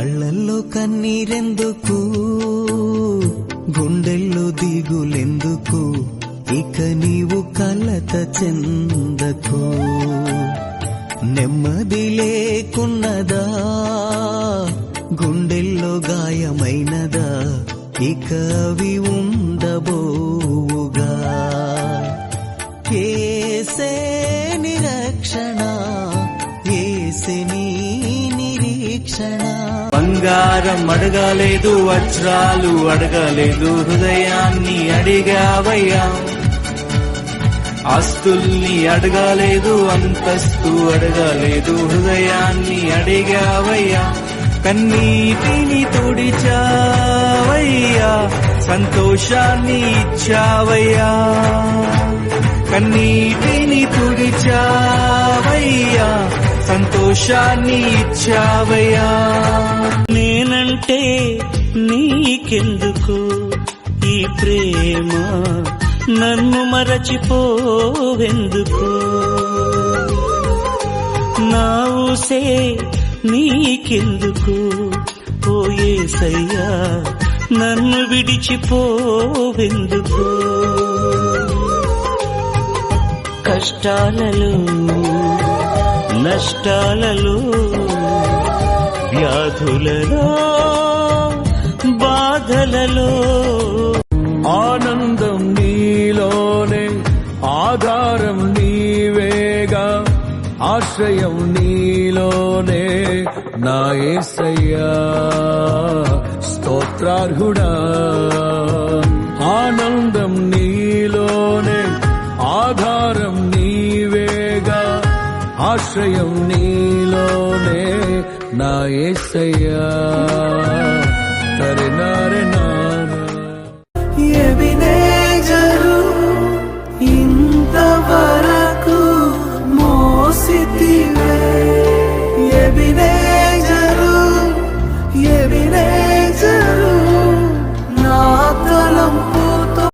కళ్ళల్లో కన్నీరెందుకు, గుండెల్లో దిగులెందుకు, ఇక నీవు కలత చెందకు. నెమ్మది లేకున్నదా, గుండెల్లో గాయమైనదా, ఇక అవి ఉండబోవుగా. ఏసే నిరక్షణ, ఏసే నీ నిరీక్షణ. బంగారం అడగలేదు, వజ్రాలు అడగలేదు, హృదయాన్ని అడిగావయ్యా. ఆస్తుల్ని అడగలేదు, అంతస్తు అడగలేదు, హృదయాన్ని అడిగావయ్యా. కన్నీటిని తుడిచావయ్యా, సంతోషాన్ని ఇచ్చావయ్యా. కన్నీటిని తుడిచావయ్యా, సంతోషాన్ని ఇచ్చావయ్యా. నేనంటే నీకెందుకు ఈ ప్రేమ, నన్ను మరచిపోవెందుకు. నా ఊసే నీకెందుకు ఓ యేసయ్యా, నన్ను విడిచిపోవెందుకు. కష్టాలలో నష్టాలలో వ్యాధులలో బాధలలో ఆనందం నీలోనే, ఆధారం నీవేగా, ఆశ్రయం నీలోనే నా యేసయ్యా. స్తోత్రార్హుడా, ఆనందం నీలోనే, ఆధారం నీవేగా, ఆశ్రయం నీలోనే నా యేసయ్యా. తరుణ